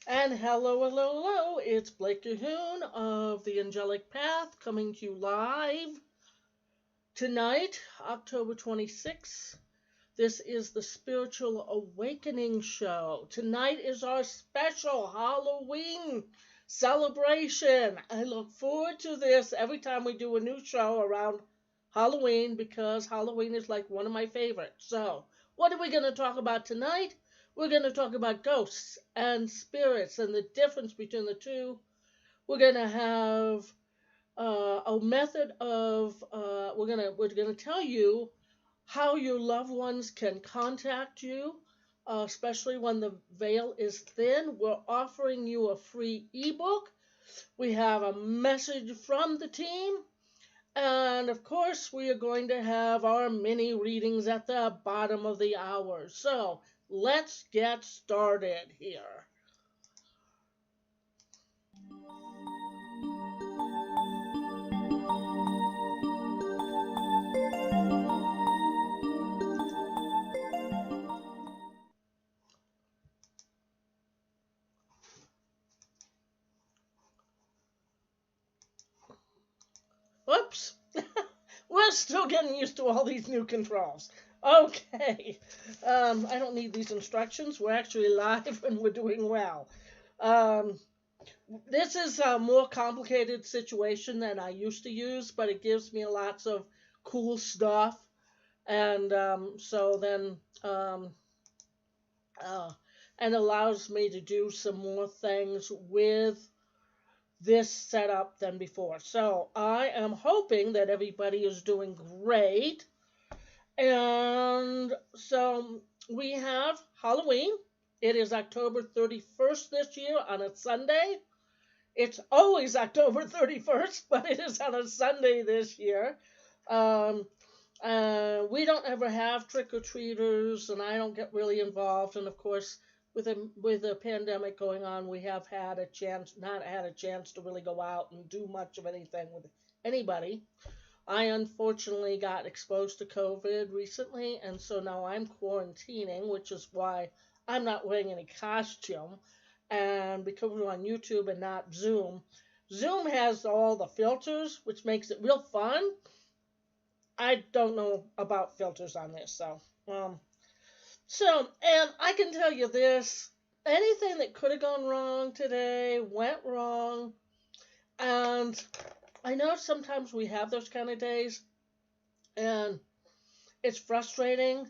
And hello, hello, hello. It's Blake Cahoon of the Angelic Path coming to you live tonight, October 26th. This is the Spiritual Awakening Show. Tonight is our special Halloween celebration. I look forward to this every time we do a new show around Halloween because Halloween is like one of my favorites. So, what are we going to talk about tonight? We're going to talk about ghosts and spirits and the difference between the two. We're going to have a method of we're gonna tell you how your loved ones can contact you, especially when the veil is thin. We're offering you a free ebook. We have a message from the team. And of course, we are going to have our mini readings at the bottom of the hour. So let's get started here. Whoops. We're still getting used to all these new controls. Okay. I don't need these instructions. We're actually live and we're doing well. Um, this is a more complicated situation than I used to use, but it gives me lots of cool stuff. And so then, uh, and allows me to do some more things with this setup than before. So I am hoping that everybody is doing great. And so we have Halloween. It is October 31st this year on a Sunday. It's always October 31st, but it is on a Sunday this year. Um, we don't ever have trick or treaters, and I don't get really involved. And of course, with the pandemic going on, we have had not had a chance to really go out and do much of anything with anybody. I unfortunately got exposed to COVID recently, and so now I'm quarantining, which is why I'm not wearing any costume. And because we're on YouTube and not Zoom, Zoom has all the filters, which makes it real fun. I don't know about filters on this, um, and I can tell you this: anything that could have gone wrong today went wrong, and I know sometimes we have those kind of days, and it's frustrating.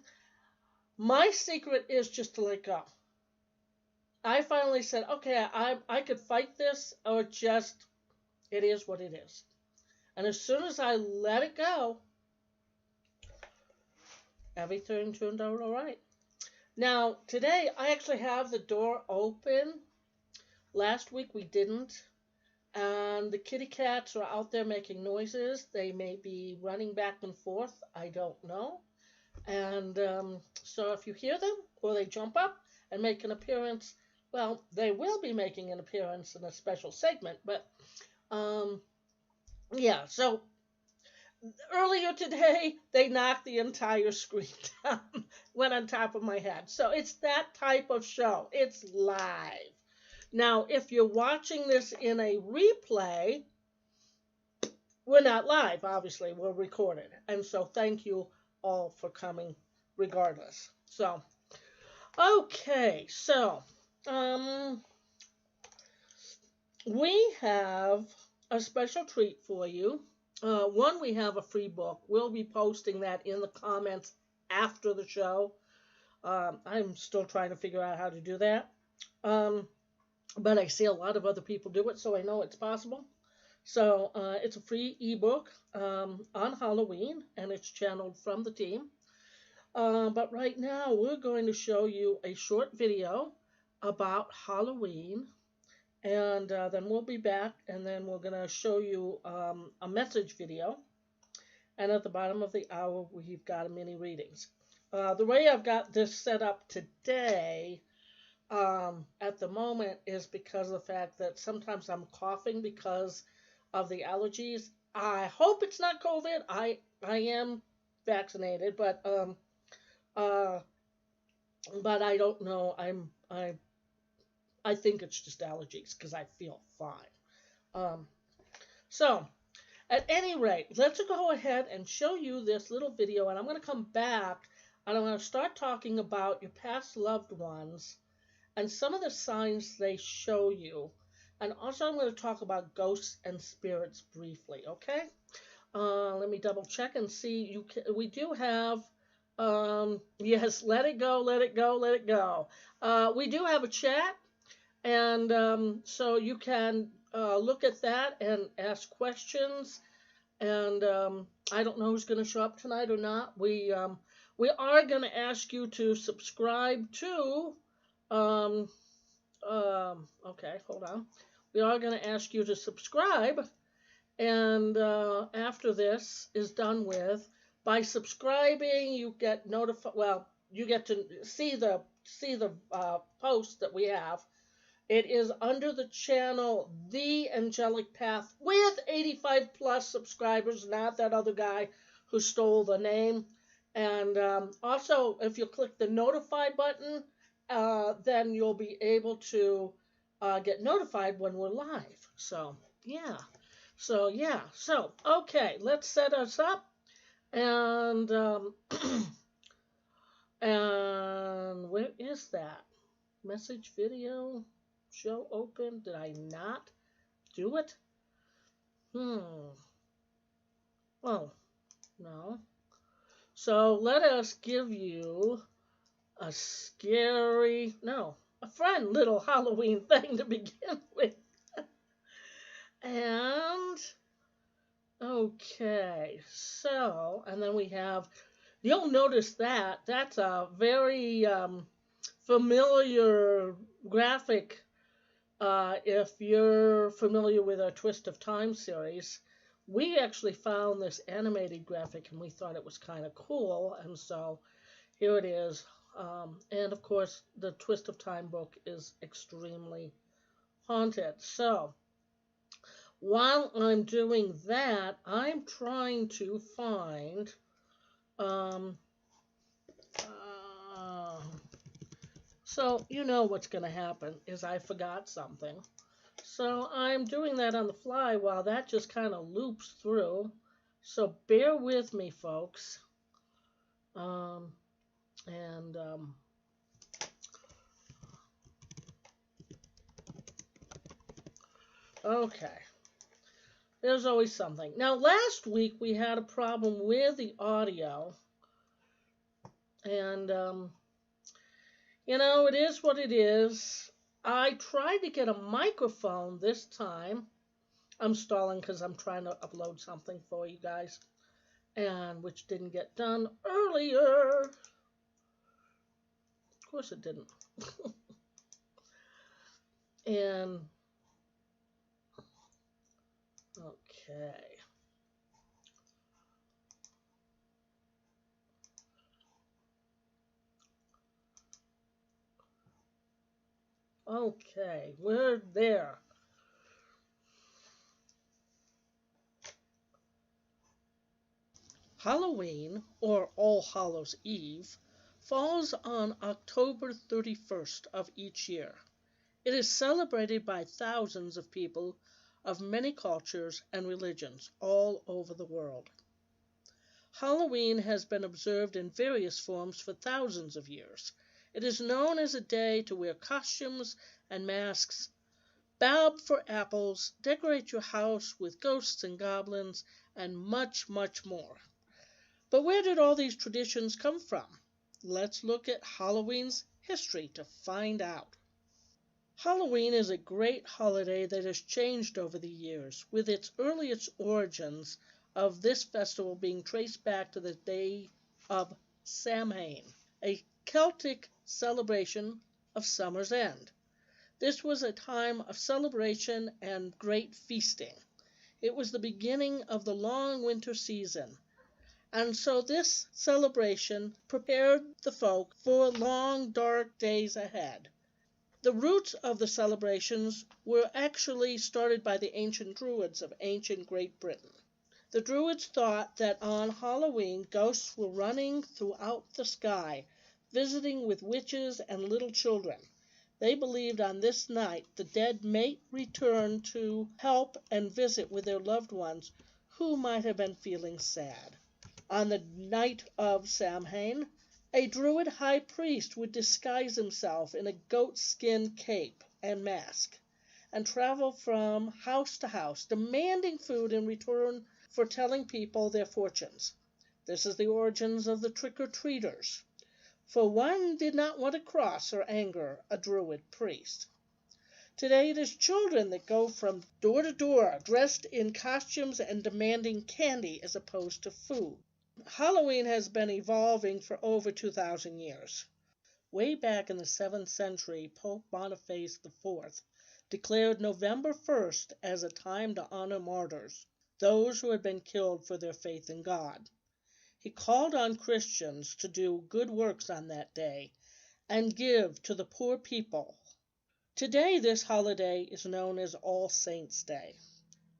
My secret is just to let go. I finally said, okay, I could fight this, or just it is what it is. And as soon as I let it go, everything turned out all right. Now, today I actually have the door open. Last week we didn't. And the kitty cats are out there making noises. They may be running back and forth. I don't know. And so if you hear them or they jump up and make an appearance, well, they will be making an appearance in a special segment. But um, yeah, so earlier today, they knocked the entire screen down, went on top of my head. So it's that type of show. It's live. Now, if you're watching this in a replay, we're not live, obviously. We're recorded. And so thank you all for coming regardless. So, okay. So, we have a special treat for you. One, we have a free book. We'll be posting that in the comments after the show. I'm still trying to figure out how to do that. But I see a lot of other people do it, so I know it's possible. So it's a free ebook on Halloween, and it's channeled from the team. But right now, we're going to show you a short video about Halloween. And then we'll be back, and then we're going to show you a message video. And at the bottom of the hour, we've got a mini readings. The way I've got this set up today at the moment is because of the fact that sometimes I'm coughing because of the allergies. I hope it's not COVID. I am vaccinated, but I don't know. I think it's just allergies because I feel fine. Um, so, at any rate, let's go ahead and show you this little video, and I'm going to come back and I'm going to start talking about your past loved ones and some of the signs they show you. And also, I'm going to talk about ghosts and spirits briefly, okay? Let me double check and see. We do have, yes, let it go, let it go, let it go. We do have a chat, and so you can look at that and ask questions. And I don't know who's going to show up tonight or not. We are going to ask you to subscribe to. Um, okay, hold on. We are going to ask you to subscribe, and after this is done with, by subscribing, you get notified. Well, you get to see the posts that we have. It is under the channel The Angelic Path with 85 plus subscribers, not that other guy who stole the name. And also, if you click the notify button, then you'll be able to get notified when we're live. So, yeah. So, okay, let's set us up. And, and where is that? Message video? Show open. Did I not do it? Oh, no. So let us give you a fun little Halloween thing to begin with. And, okay, so, and then we have, you'll notice that's a very familiar graphic. If you're familiar with our Twist of Time series, we actually found this animated graphic and we thought it was kind of cool, and so here it is. And of course, the Twist of Time book is extremely haunted. So, while I'm doing that, I'm trying to find so you know what's going to happen is I forgot something. So I'm doing that on the fly while that just kind of loops through. So bear with me, folks. Okay. There's always something. Now, last week we had a problem with the audio. And, it is what it is. I tried to get a microphone this time. I'm stalling because I'm trying to upload something for you guys, and which didn't get done earlier. Of course it didn't. And, okay. Okay, we're there. Halloween, or All Hallows Eve, falls on October 31st of each year. It is celebrated by thousands of people of many cultures and religions all over the world. Halloween has been observed in various forms for thousands of years. It is known as a day to wear costumes and masks, bob for apples, decorate your house with ghosts and goblins, and much, much more. But where did all these traditions come from? Let's look at Halloween's history to find out. Halloween is a great holiday that has changed over the years, with its earliest origins of this festival being traced back to the day of Samhain, a Celtic celebration of summer's end. This was a time of celebration and great feasting. It was the beginning of the long winter season, and so this celebration prepared the folk for long, dark days ahead. The roots of the celebrations were actually started by the ancient Druids of ancient Great Britain. The Druids thought that on Halloween ghosts were running throughout the sky, visiting with witches and little children. They believed on this night the dead may return to help and visit with their loved ones who might have been feeling sad. On the night of Samhain, a Druid high priest would disguise himself in a goat-skin cape and mask and travel from house to house, demanding food in return for telling people their fortunes. This is the origins of the trick-or-treaters, for one did not want to cross or anger a Druid priest. Today it is children that go from door to door dressed in costumes and demanding candy as opposed to food. Halloween has been evolving for over 2,000 years. Way back in the 7th century, Pope Boniface IV declared November 1st as a time to honor martyrs, those who had been killed for their faith in God. He called on Christians to do good works on that day and give to the poor people. Today, this holiday is known as All Saints' Day.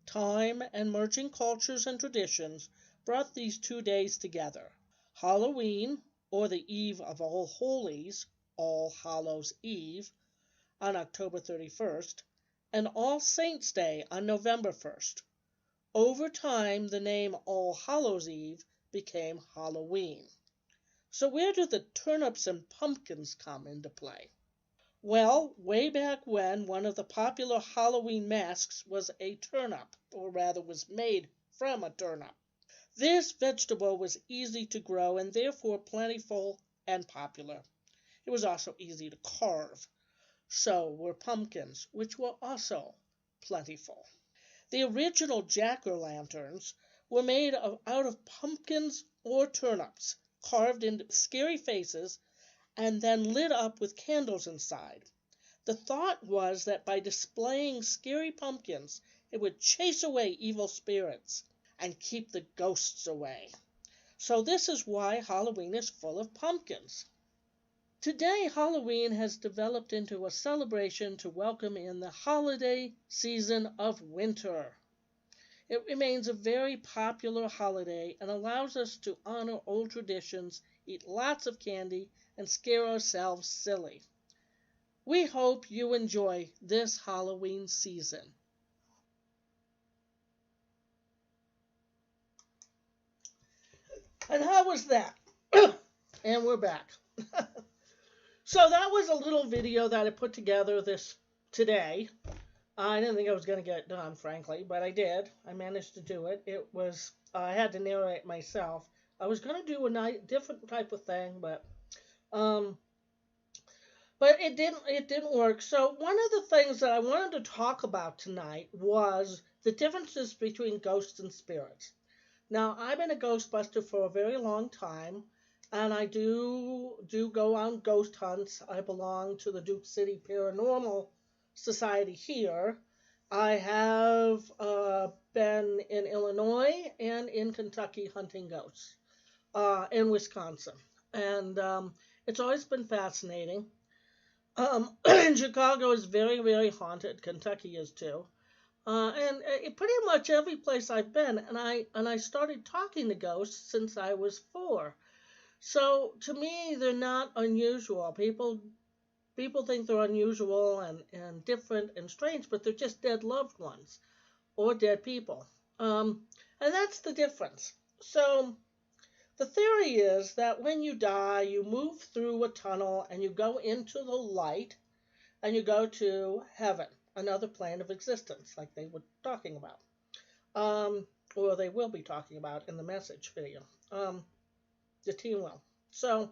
Time and merging cultures and traditions brought these 2 days together. Halloween, or the Eve of All Holies, All Hallows' Eve, on October 31st, and All Saints' Day on November 1st. Over time, the name All Hallows' Eve became Halloween. So where do the turnips and pumpkins come into play? Well, way back when, one of the popular Halloween masks was a turnip, or rather was made from a turnip. This vegetable was easy to grow and therefore plentiful and popular. It was also easy to carve. So were pumpkins, which were also plentiful. The original jack-o'-lanterns were made out of pumpkins or turnips, carved into scary faces, and then lit up with candles inside. The thought was that by displaying scary pumpkins, it would chase away evil spirits and keep the ghosts away. So this is why Halloween is full of pumpkins. Today, Halloween has developed into a celebration to welcome in the holiday season of winter. It remains a very popular holiday and allows us to honor old traditions, eat lots of candy, and scare ourselves silly. We hope you enjoy this Halloween season. And how was that? And we're back. So that was a little video that I put together today. I didn't think I was going to get it done, frankly, but I did. I managed to do it. I had to narrate myself. I was going to do a different type of thing, but it didn't work. So one of the things that I wanted to talk about tonight was the differences between ghosts and spirits. Now, I've been a Ghostbuster for a very long time, and I do go on ghost hunts. I belong to the Duke City Paranormal Society here. I have been in Illinois and in Kentucky hunting ghosts, in Wisconsin. And it's always been fascinating. Chicago is very, very haunted. Kentucky is too. And pretty much every place I've been, and I started talking to ghosts since I was 4. So to me, they're not unusual. People think they're unusual and different and strange, but they're just dead loved ones or dead people. And that's the difference. So the theory is that when you die, you move through a tunnel and you go into the light and you go to heaven, another plane of existence, like they were talking about. Or they will be talking about in the message video. The team will. So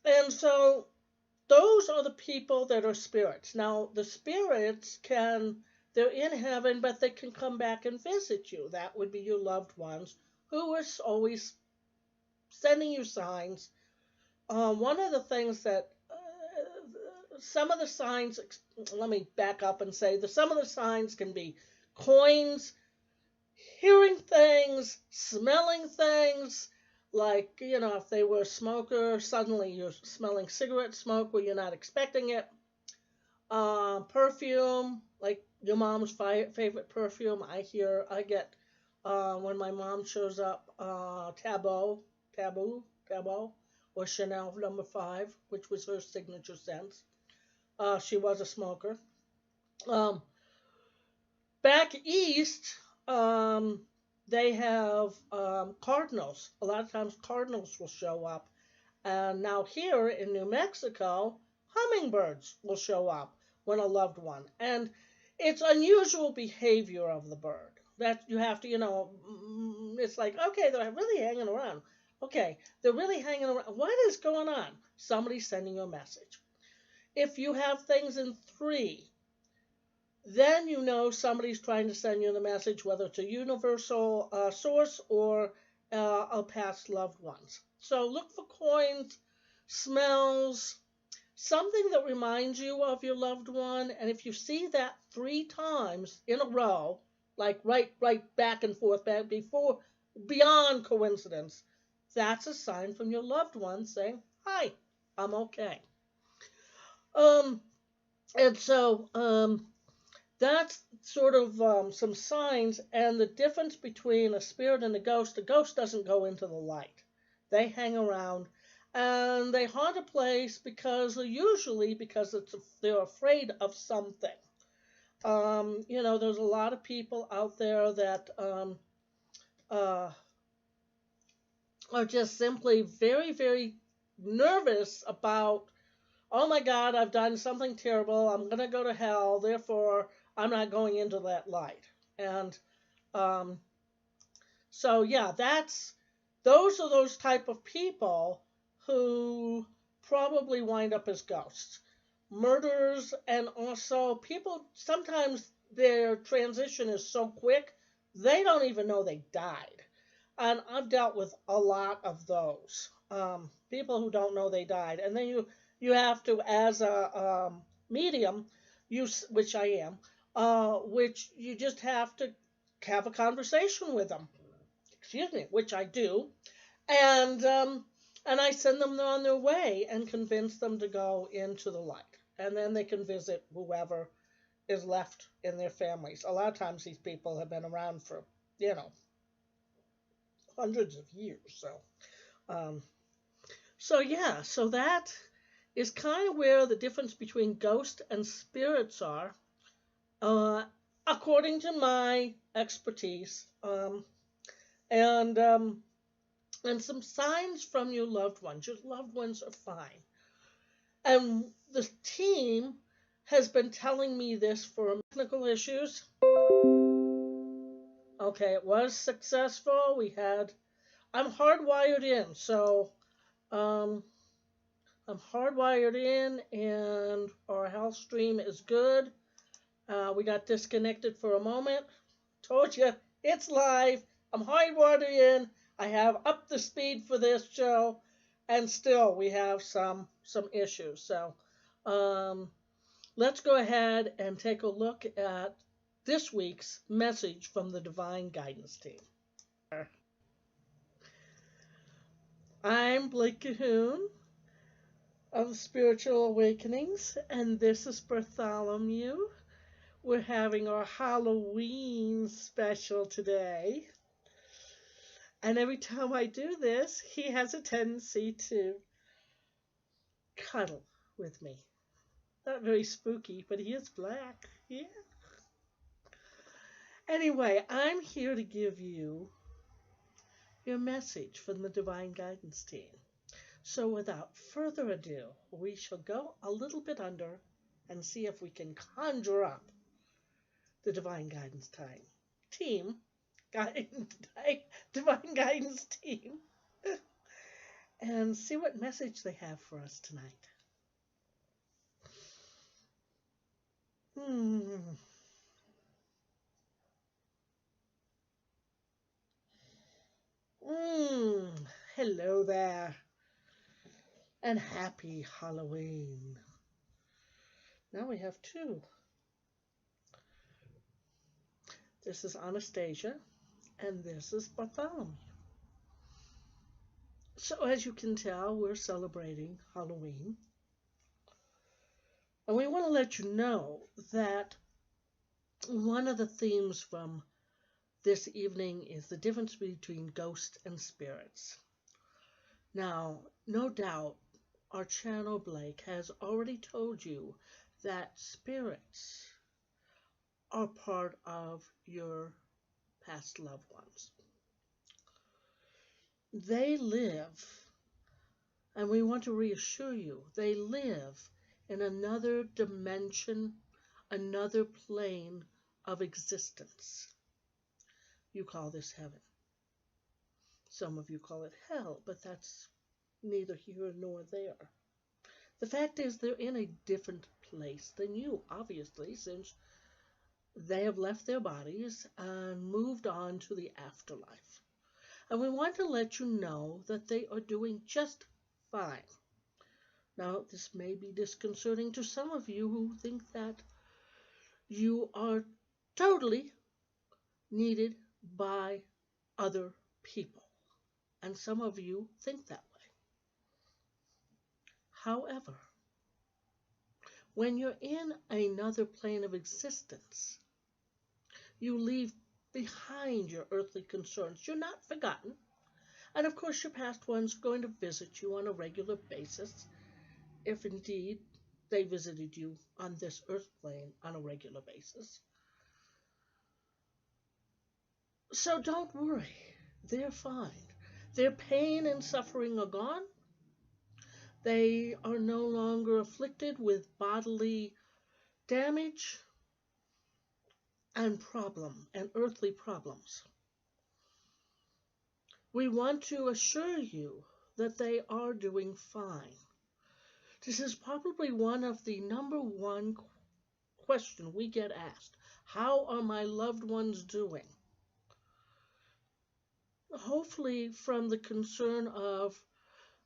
those are the people that are spirits. Now, the spirits they're in heaven, but they can come back and visit you. That would be your loved ones who are always sending you signs. One of the things that some of the signs, let me back up and say that some of the signs can be coins, hearing things, smelling things, like, if they were a smoker, suddenly you're smelling cigarette smoke where you're not expecting it. Perfume, like your mom's favorite perfume. I get, when my mom shows up, taboo, or Chanel number 5, which was her signature scent. She was a smoker. Um, Back east, um, they have cardinals. A lot of times, cardinals will show up. And now here in New Mexico, hummingbirds will show up when a loved one. And it's unusual behavior of the bird that you have to, it's like, okay, they're really hanging around. Okay, they're really hanging around. What is going on? Somebody's sending you a message. If you have things in 3, then you know somebody's trying to send you the message, whether it's a universal source or a past loved ones. So look for coins, smells, something that reminds you of your loved one. And if you see that 3 times in a row, like right back and forth, back before, beyond coincidence, that's a sign from your loved one saying, "Hi, I'm okay." Um, and so that's sort of some signs, and the difference between a spirit and a ghost doesn't go into the light. They hang around, and they haunt a place usually because they're afraid of something. There's a lot of people out there that uh, are just simply very, very nervous about, oh my God, I've done something terrible. I'm going to go to hell. Therefore, I'm not going into that light. And um, so, yeah, those are those type of people who probably wind up as ghosts. Murderers, and also people, sometimes their transition is so quick, they don't even know they died. And I've dealt with a lot of those. People who don't know they died. And then you have to, as a medium, which I am, which you just have to have a conversation with them. Excuse me, which I do, and I send them on their way and convince them to go into the light, and then they can visit whoever is left in their families. A lot of times these people have been around for hundreds of years. Um, so that is kind of where the difference between ghost and spirits are, uh, according to my expertise, and some signs from your loved ones. Your loved ones are fine, and the team has been telling me this for technical issues. Okay, it was successful. I'm hardwired in, so um, I'm hardwired in, and our health stream is good. We got disconnected for a moment. Told you, it's live. I'm hardwired in. I have up the speed for this show, and still we have some issues. So let's go ahead and take a look at this week's message from the Divine Guidance Team. I'm Blake Cahoon of Spiritual Awakenings, and this is Bartholomew. We're having our Halloween special today. And every time I do this, he has a tendency to cuddle with me. Not very spooky, but he is black. Yeah. Anyway, I'm here to give you your message from the Divine Guidance Team. So without further ado, we shall go a little bit under and see if we can conjure up the Divine Guidance Team, Divine Guidance Team, and see what message they have for us tonight. Hello there, and happy Halloween. Now we have 2. This is Anastasia, and this is Bartholomew. So as you can tell, we're celebrating Halloween. And we want to let you know that one of the themes from this evening is the difference between ghosts and spirits. Now, No doubt our channel Blake has already told you that spirits are part of your past loved ones. They live, and we want to reassure you, they live in another dimension, another plane of existence. You call this heaven. Some of you call it hell, but that's neither here nor there. The fact is, they're in a different place than you, obviously, since they have left their bodies and moved on to the afterlife. And we want to let you know that they are doing just fine. Now, this may be disconcerting to some of you who think that you are totally needed by other people. And some of you think that way. However, when you're in another plane of existence, you leave behind your earthly concerns. You're not forgotten. And of course, your past ones are going to visit you on a regular basis, if indeed they visited you on this earth plane on a regular basis. So don't worry. They're fine. Their pain and suffering are gone. They are no longer afflicted with bodily damage and earthly problems. We want to assure you that they are doing fine. This is probably one of the number one question we get asked. How are my loved ones doing? Hopefully from the concern of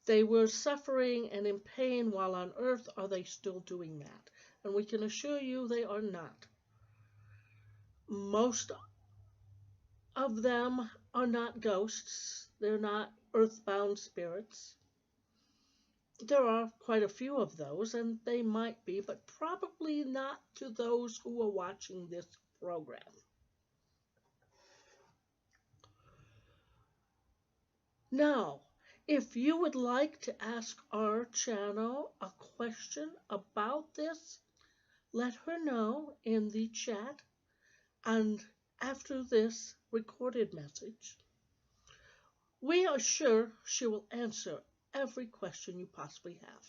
they were suffering and in pain while on earth, are they still doing that? And we can assure you they are not. Most of them are not ghosts. They're not earthbound spirits. There are quite a few of those, and they might be, but probably not to those who are watching this program. Now, if you would like to ask our channel a question about this, let her know in the chat, and after this recorded message, we are sure she will answer every question you possibly have.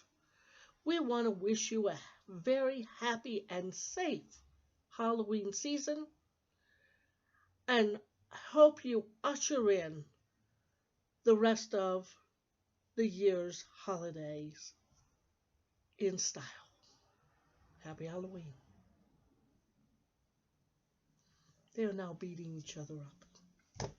We want to wish you a very happy and safe Halloween season, and hope you usher in the rest of the year's holidays in style. Happy Halloween. They are now beating each other up.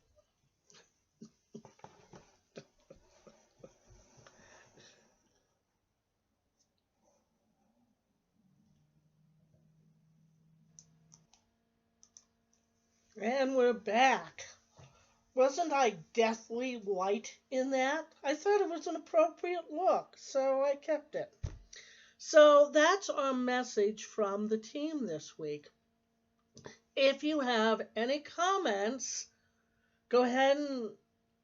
And we're back. Wasn't I deathly white in that? I thought it was an appropriate look, so I kept it. So that's our message from the team this week. If you have any comments, go ahead and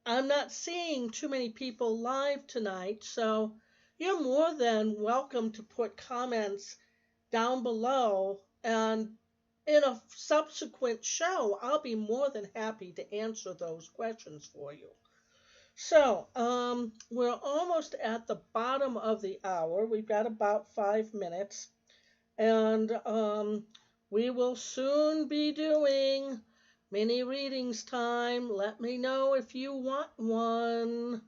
I'm not seeing too many people live tonight, so you're more than welcome to put comments down below, and in a subsequent show, I'll be more than happy to answer those questions for you. So, we're almost at the bottom of the hour. We've got about 5 minutes, and we will soon be doing mini readings time. Let me know if you want one.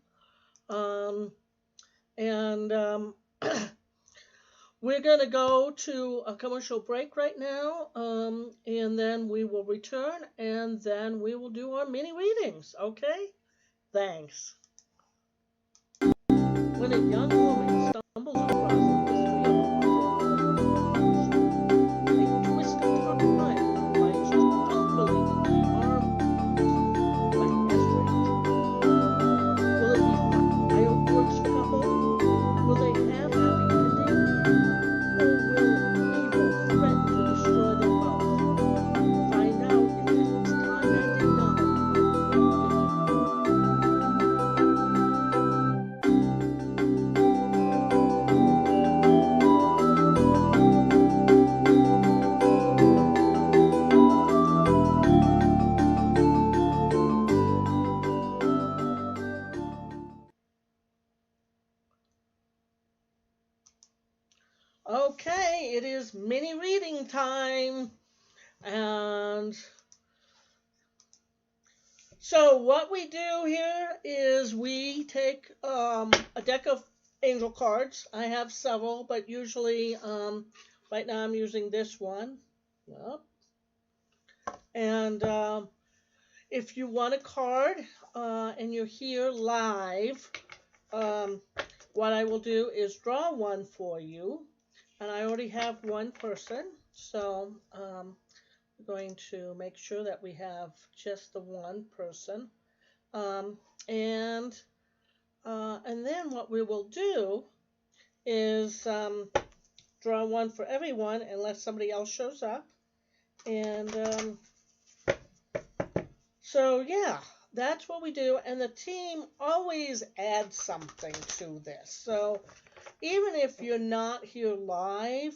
We're going to go to a commercial break right now, and then we will return, and then we will do our mini readings, okay? Thanks. When a young woman stumbles across the history of a twist of time finds her unbelievably harmed by a stranger. Will it be a fireworks couple? Will they have happy ending? Or will evil threaten to destroy them both? Find out in this time-ending novel. And so what we do here is we take a deck of angel cards. I have several, but usually right now I'm using this one. Yep. And if you want a card and you're here live, what I will do is draw one for you. And I already have one person, so we're going to make sure that we have just the one person. Um, and then what we will do is draw one for everyone unless somebody else shows up. And so yeah, that's what we do. And the team always adds something to this. So even if you're not here live,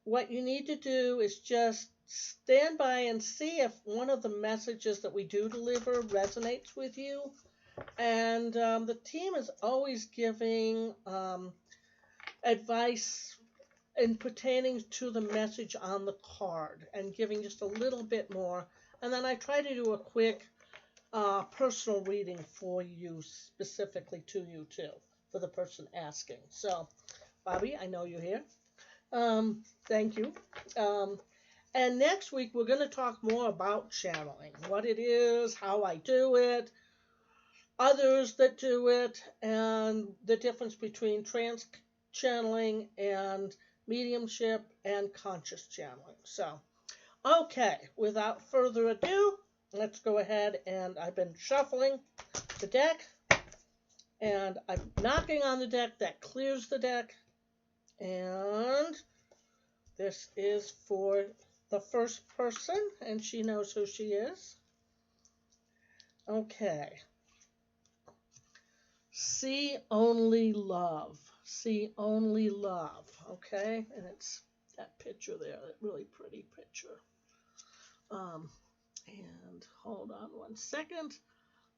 what you need to do is just stand by and see if one of the messages that we do deliver resonates with you. And the team is always giving advice in pertaining to the message on the card and giving just a little bit more. And then I try to do a quick personal reading for you, specifically to you too, for the person asking. So, Bobby, I know you're here. Thank you. And next week, we're going to talk more about channeling, what it is, how I do it, others that do it, and the difference between trance channeling and mediumship and conscious channeling. So, okay, without further ado, let's go ahead. And I've been shuffling the deck, and I'm knocking on the deck. That clears the deck. And this is for the first person, and she knows who she is. Okay. See only love. See only love. Okay? And it's that picture there, that really pretty picture. And hold on one second.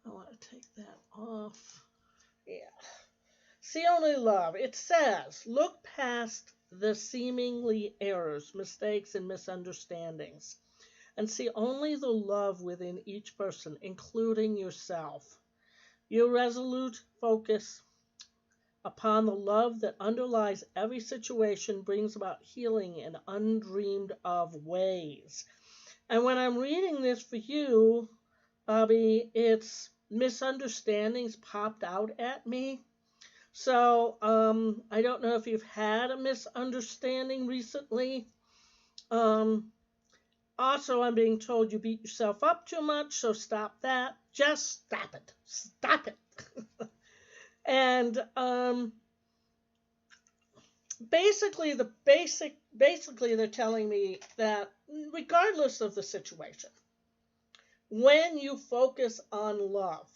I want to take that off. Yeah. See only love. It says, look past the seemingly errors, mistakes, and misunderstandings, and see only the love within each person, including yourself. Your resolute focus upon the love that underlies every situation brings about healing in undreamed of ways. And when I'm reading this for you, Bobby, it's misunderstandings popped out at me. So I don't know if you've had a misunderstanding recently. Also, I'm being told you beat yourself up too much, so stop that. Just stop it. Stop it. And basically they're telling me that regardless of the situation, when you focus on love,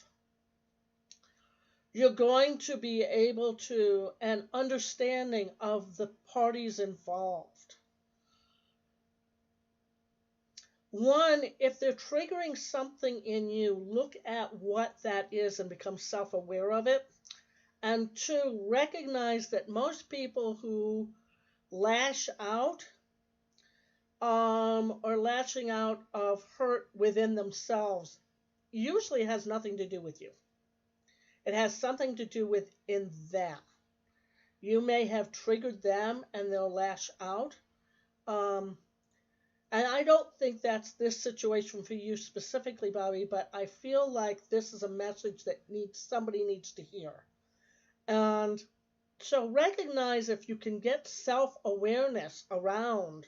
you're going to be able to an understanding of the parties involved. One, if they're triggering something in you, look at what that is and become self-aware of it. And two, recognize that most people who lash out or lashing out of hurt within themselves usually has nothing to do with you. It has something to do with in them. You may have triggered them and they'll lash out. And I don't think that's this situation for you specifically, Bobby, but I feel like this is a message that somebody needs to hear. And so recognize if you can get self-awareness around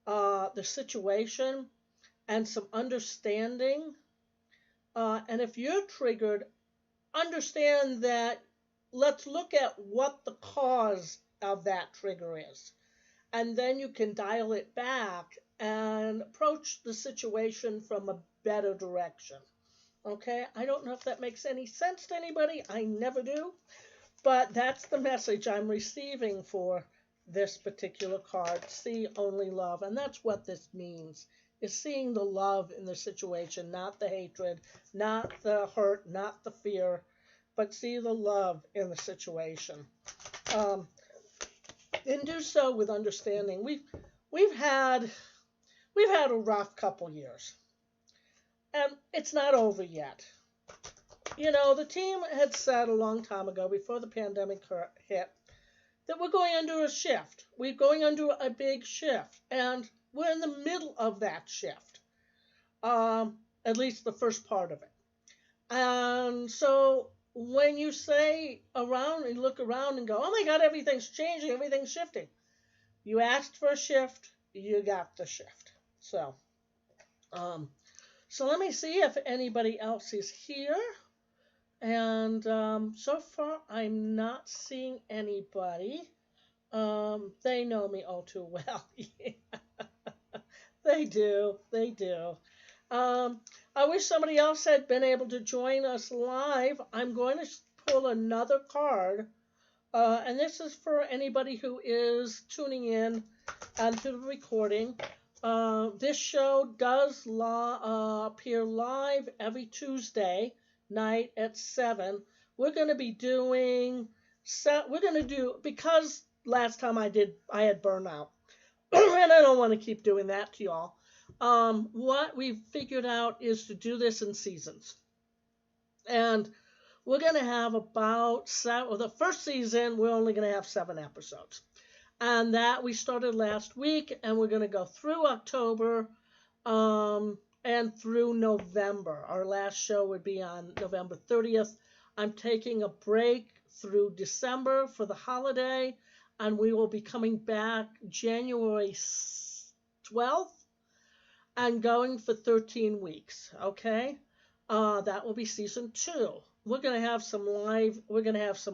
the situation and some understanding. And if you're triggered, understand that let's look at what the cause of that trigger is. And then you can dial it back and approach the situation from a better direction. Okay? I don't know if that makes any sense to anybody. I never do. But that's the message I'm receiving for this particular card. See only love. And that's what this means, is seeing the love in the situation, not the hatred, not the hurt, not the fear, but see the love in the situation. And do so with understanding. We've had we've had a rough couple years, and it's not over yet. You know, the team had said a long time ago, before the pandemic hit, that we're going under a shift. We're going under a big shift, and we're in the middle of that shift, at least the first part of it. And so when you say around and look around and go, oh my God, everything's changing, everything's shifting. You asked for a shift, you got the shift. Um, so let me see if anybody else is here. And so far, I'm not seeing anybody. They know me all too well. They do. They do. I wish somebody else had been able to join us live. I'm going to pull another card. And this is for anybody who is tuning in to the recording. This show does appear live every Tuesday night at 7. We're going to be doing, because last time I had burnout, and I don't want to keep doing that to y'all. What we've figured out is to do this in seasons. And we're going to have about the first season, we're only going to have 7 episodes. And that we started last week, and we're going to go through October and through November. Our last show would be on November 30th. I'm taking a break through December for the holiday, and we will be coming back January 12th and going for 13 weeks, okay? That will be season 2. We're going to have some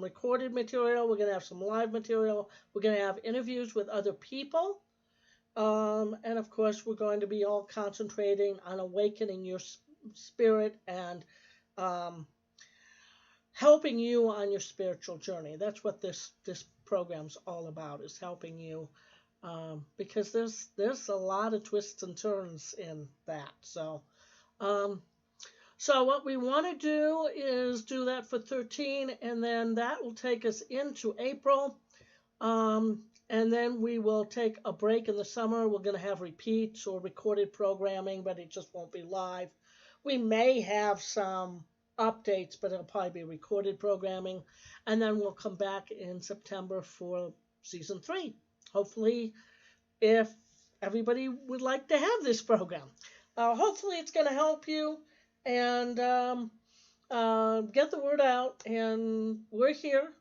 recorded material, we're going to have some live material, we're going to have interviews with other people, and of course we're going to be all concentrating on awakening your spirit and helping you on your spiritual journey. That's what this program's all about, is helping you, because there's a lot of twists and turns in that. So what we want to do is do that for 13, and then that will take us into April. And then we will take a break in the summer. We're going to have repeats or recorded programming, but it just won't be live. We may have some updates, but it'll probably be recorded programming. And then we'll come back in September for season 3. Hopefully, if everybody would like to have this program. Hopefully it's going to help you and get the word out. And we're here.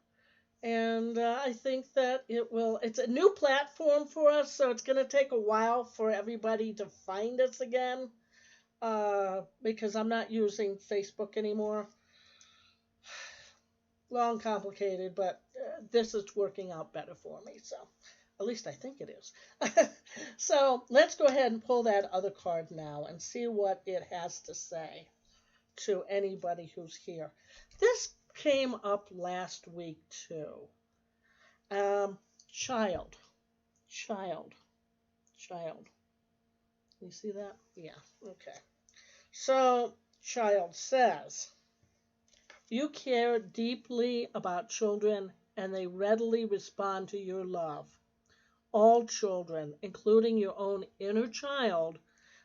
And I think that it's a new platform for us, so it's going to take a while for everybody to find us again, because I'm not using Facebook anymore. Long, complicated, but this is working out better for me, so at least I think it is. So let's go ahead and pull that other card now and see what it has to say to anybody who's here. This came up last week too. Child. You see that? Yeah, okay. So, child says, you care deeply about children and they readily respond to your love. All children, including your own inner child,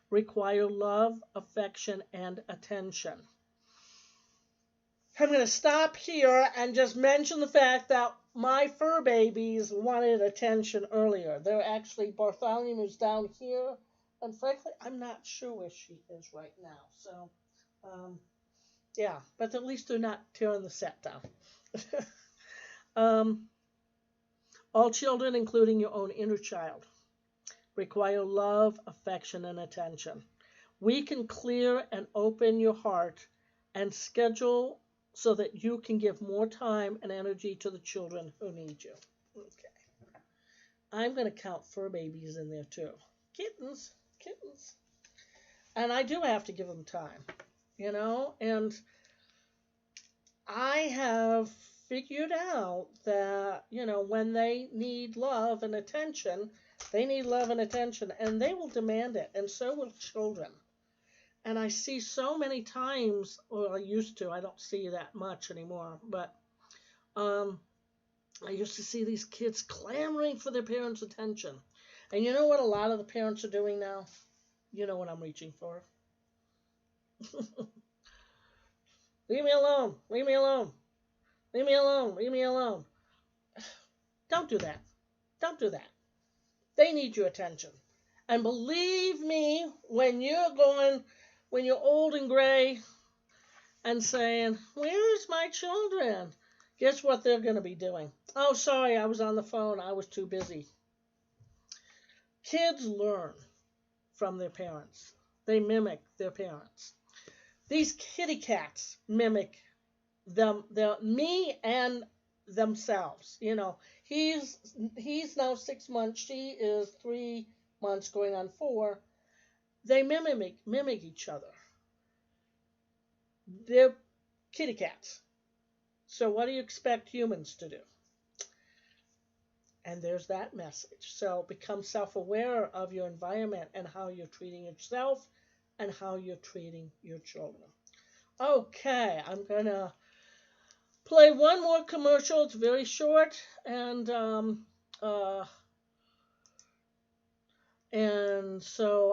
require love, affection, and attention. I'm going to stop here and just mention the fact that my fur babies wanted attention earlier. They're actually, Bartholomew's down here, and frankly, I'm not sure where she is right now. So, yeah, but at least they're not tearing the set down. All children, including your own inner child, require love, affection, and attention. We can clear and open your heart and schedule so that you can give more time and energy to the children who need you. Okay. I'm going to count fur babies in there too. Kittens. And I do have to give them time, and I have figured out that, when they need love and attention, and they will demand it, and so will children. And I see so many times, or I used to, I don't see that much anymore, but I used to see these kids clamoring for their parents' attention. And you know what a lot of the parents are doing now? You know what I'm reaching for. Leave me alone. Leave me alone. Leave me alone. Leave me alone. Don't do that. Don't do that. They need your attention. And believe me, when you're old and gray and saying, "Where's my children?" Guess what they're going to be doing? "Oh, sorry, I was on the phone. I was too busy." Kids learn from their parents. They mimic their parents. These kitty cats mimic me and themselves. He's now 6 months. She is 3 months, going on 4. They mimic each other. They're kitty cats. So what do you expect humans to do? And there's that message. So become self-aware of your environment and how you're treating yourself and how you're treating your children. Okay, I'm going to play one more commercial. It's very short, and so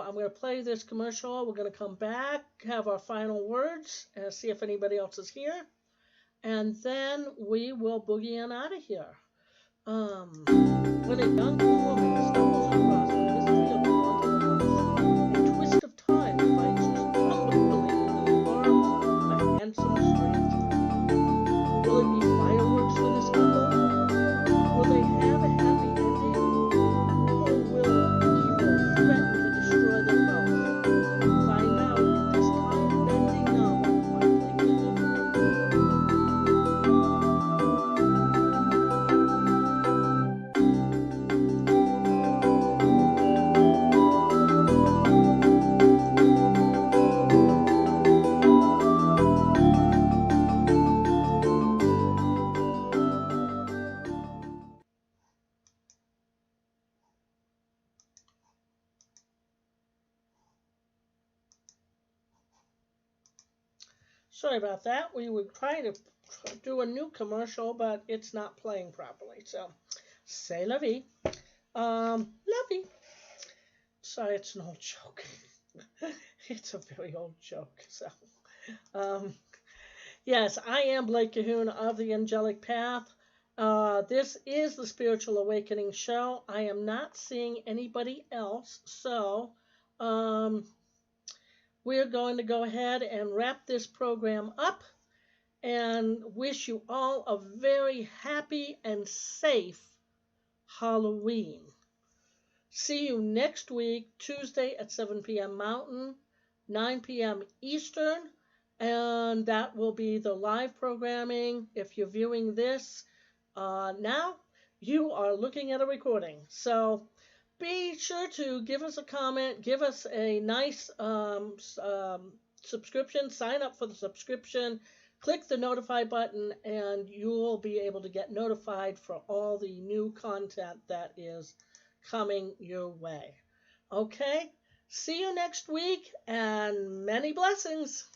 I'm going to play this commercial. We're going to come back, have our final words, and see if anybody else is here, and then we will boogie on out of here. When a young woman stumbles across the mystery of the haunted house, a twist of time finds her stumbling into the arms of a handsome stranger. Will it be fireworks for this couple? Will they have a happy ending? Or will evil threaten to destroy them both? Find out in this time-bending novel by Blake Lively. Sorry about that. We were trying to do a new commercial, but it's not playing properly. So, c'est la vie. La vie. Sorry, it's an old joke. It's a very old joke. So, yes, I am Blake Cahoon of the Angelic Path. This is the Spiritual Awakening Show. I am not seeing anybody else, so we're going to go ahead and wrap this program up and wish you all a very happy and safe Halloween. See you next week, Tuesday at 7 p.m. Mountain, 9 p.m. Eastern, and that will be the live programming. If you're viewing this now, you are looking at a recording. So be sure to give us a comment, give us a nice subscription, sign up for the subscription, click the notify button, and you'll be able to get notified for all the new content that is coming your way. Okay? See you next week, and many blessings.